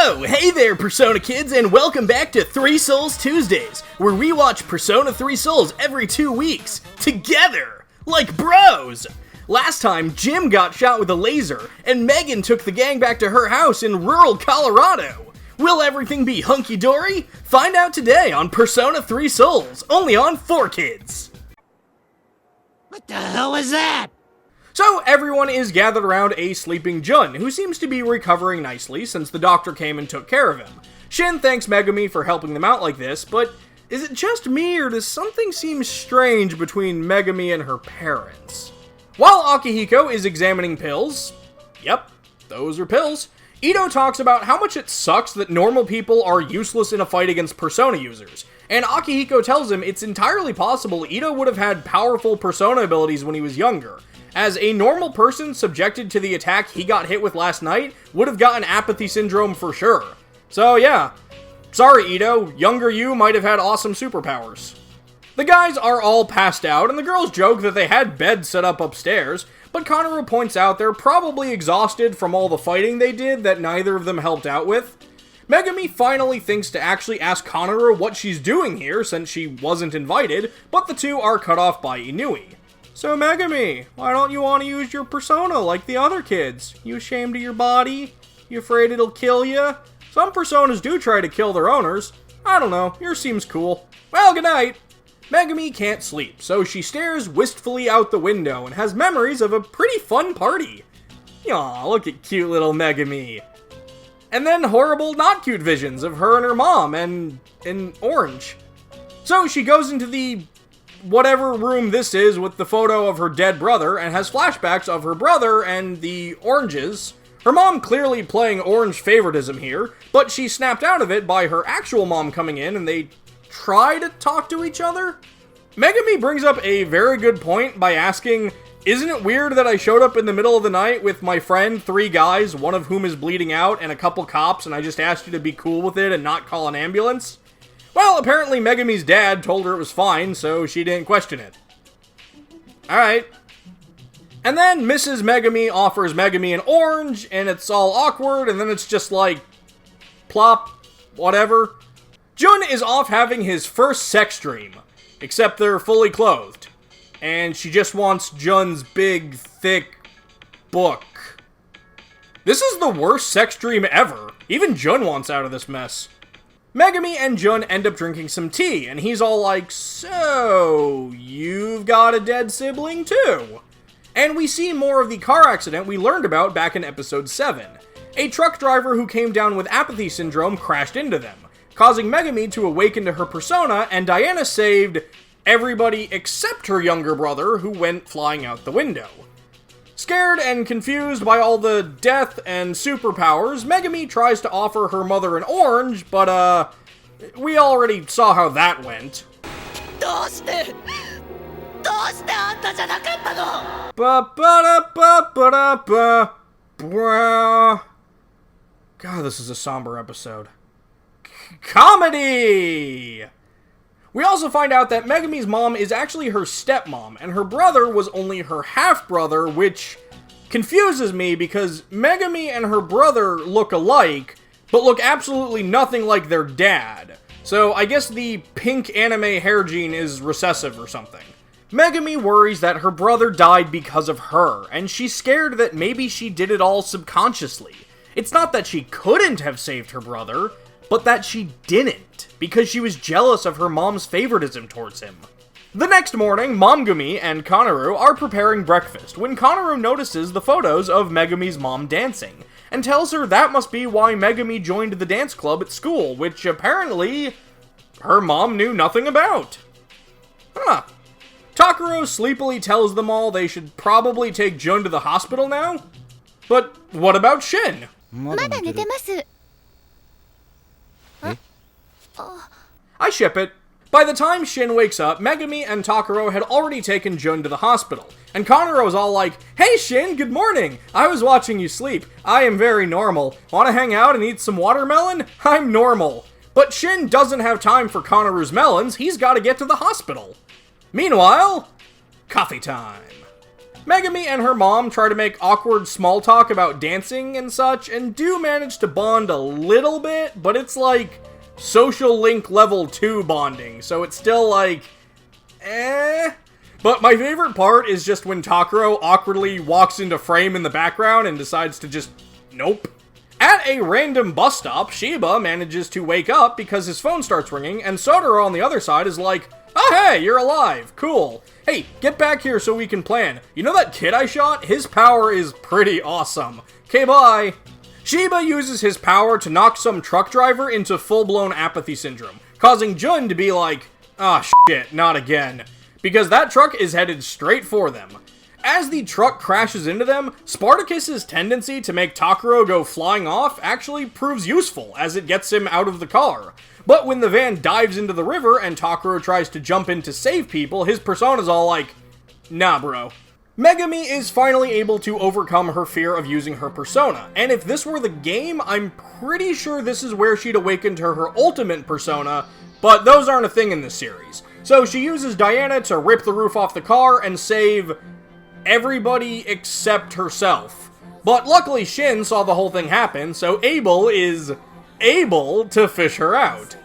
Oh, hey there, Persona kids, and welcome back to Three Souls Tuesdays, where we watch Persona 3 Souls every 2 weeks, together, like bros! Last time, Jim got shot with a laser, and Megan took the gang back to her house in rural Colorado. Will everything be hunky-dory? Find out today on Persona 3 Souls, only on 4Kids. What the hell was that? So everyone is gathered around a sleeping Jun, who seems to be recovering nicely since the doctor came and took care of him. Shin thanks Megumi for helping them out like this, but is it just me or does something seem strange between Megumi and her parents? While Akihiko is examining pills, yep, those are pills, Ito talks about how much it sucks that normal people are useless in a fight against Persona users, and Akihiko tells him it's entirely possible Ito would have had powerful Persona abilities when he was younger, as a normal person subjected to the attack he got hit with last night would have gotten apathy syndrome for sure. So yeah, sorry Ito, younger you might have had awesome superpowers. The guys are all passed out, and the girls joke that they had beds set up upstairs, but Konoru points out they're probably exhausted from all the fighting they did that neither of them helped out with. Megumi finally thinks to actually ask Konoru what she's doing here since she wasn't invited, but the two are cut off by Inui. So Megumi, why don't you want to use your persona like the other kids? You ashamed of your body? You afraid it'll kill you? Some personas do try to kill their owners. I don't know, yours seems cool. Well, good night. Megumi can't sleep, so she stares wistfully out the window and has memories of a pretty fun party. Aw, look at cute little Megumi. And then horrible, not cute visions of her and her mom and an orange. So she goes into the whatever room this is with the photo of her dead brother and has flashbacks of her brother and the oranges. Her mom clearly playing orange favoritism here, but she's snapped out of it by her actual mom coming in and they try to talk to each other. Megumi brings up a very good point by asking, isn't it weird that I showed up in the middle of the night with my friend, 3 guys, one of whom is bleeding out, and a couple cops, and I just asked you to be cool with it and not call an ambulance? Well, apparently Megumi's dad told her it was fine, so she didn't question it. Alright. And then Mrs. Megumi offers Megumi an orange, and it's all awkward, and then it's just like, plop, whatever. Jun is off having his first sex dream, except they're fully clothed. And she just wants Jun's big, thick book. This is the worst sex dream ever. Even Jun wants out of this mess. Megumi and Jun end up drinking some tea, and he's all like, so, you've got a dead sibling too? And we see more of the car accident we learned about back in episode 7. A truck driver who came down with apathy syndrome crashed into them, causing Megumi to awaken to her persona, and Diana saved everybody except her younger brother, who went flying out the window. Scared and confused by all the death and superpowers, Megumi tries to offer her mother an orange, but, we already saw how that went. God, this is a somber episode. Comedy! We also find out that Megumi's mom is actually her stepmom, and her brother was only her half-brother, which confuses me because Megumi and her brother look alike, but look absolutely nothing like their dad. So I guess the pink anime hair gene is recessive or something. Megumi worries that her brother died because of her, and she's scared that maybe she did it all subconsciously. It's not that she couldn't have saved her brother, but that she didn't, because she was jealous of her mom's favoritism towards him. The next morning, Megumi and Konoru are preparing breakfast when Konoru notices the photos of Megumi's mom dancing, and tells her that must be why Megumi joined the dance club at school, which apparently her mom knew nothing about. Huh. Takuro sleepily tells them all they should probably take Jun to the hospital now? But what about Shin? I ship it. By the time Shin wakes up, Megumi and Takuro had already taken Jun to the hospital, and Konoru's all like, hey Shin, good morning! I was watching you sleep. I am very normal. Wanna hang out and eat some watermelon? I'm normal. But Shin doesn't have time for Konoru's melons, he's gotta get to the hospital. Meanwhile, coffee time. Megumi and her mom try to make awkward small talk about dancing and such, and do manage to bond a little bit, but it's like social link level 2 bonding, so it's still like, eh. But my favorite part is just when Takuro awkwardly walks into frame in the background and decides to just, nope. At a random bus stop, Shiba manages to wake up because his phone starts ringing, and Sotaro on the other side is like, oh hey, you're alive, cool. Hey, get back here so we can plan. You know that kid I shot? His power is pretty awesome. Okay, bye. Shiba uses his power to knock some truck driver into full-blown apathy syndrome, causing Jun to be like, ah, shit, not again. Because that truck is headed straight for them. As the truck crashes into them, Spartacus's tendency to make Takuro go flying off actually proves useful, as it gets him out of the car. But when the van dives into the river and Takuro tries to jump in to save people, his persona's all like, nah bro. Megumi is finally able to overcome her fear of using her persona, and if this were the game, I'm pretty sure this is where she'd awaken to her ultimate persona, but those aren't a thing in this series. So she uses Diana to rip the roof off the car and save everybody except herself. But luckily Shin saw the whole thing happen, so Abel is able to fish her out.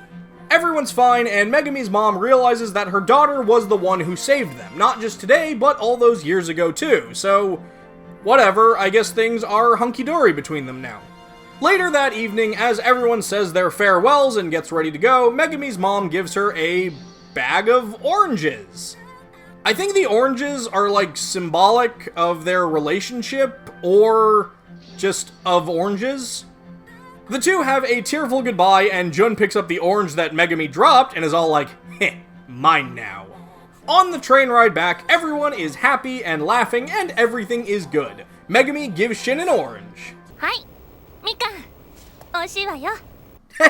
Everyone's fine, and Megumi's mom realizes that her daughter was the one who saved them, not just today, but all those years ago too, so whatever, I guess things are hunky-dory between them now. Later that evening, as everyone says their farewells and gets ready to go, Megumi's mom gives her a bag of oranges. I think the oranges are like symbolic of their relationship, or just of oranges. The two have a tearful goodbye, and Jun picks up the orange that Megumi dropped and is all like, heh, mine now. On the train ride back, everyone is happy and laughing, and everything is good. Megumi gives Shin an orange. Hi, Mika. Oishii wa yo.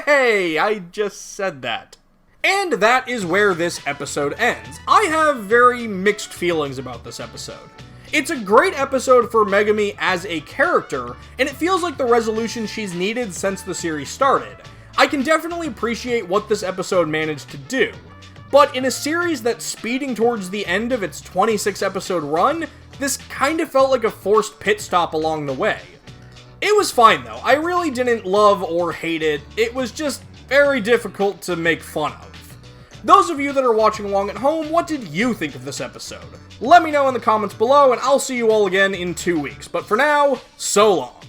Hey, I just said that. And that is where this episode ends. I have very mixed feelings about this episode. It's a great episode for Megumi as a character, and it feels like the resolution she's needed since the series started. I can definitely appreciate what this episode managed to do. But in a series that's speeding towards the end of its 26 episode run, this kind of felt like a forced pit stop along the way. It was fine though, I really didn't love or hate it, it was just very difficult to make fun of. Those of you that are watching along at home, what did you think of this episode? Let me know in the comments below, and I'll see you all again in 2 weeks. But for now, so long.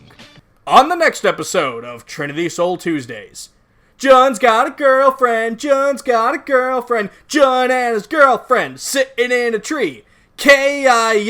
On the next episode of Trinity Soul Tuesdays. Jun's got a girlfriend, Jun's got a girlfriend, Jun and his girlfriend sitting in a tree. Kiscrap.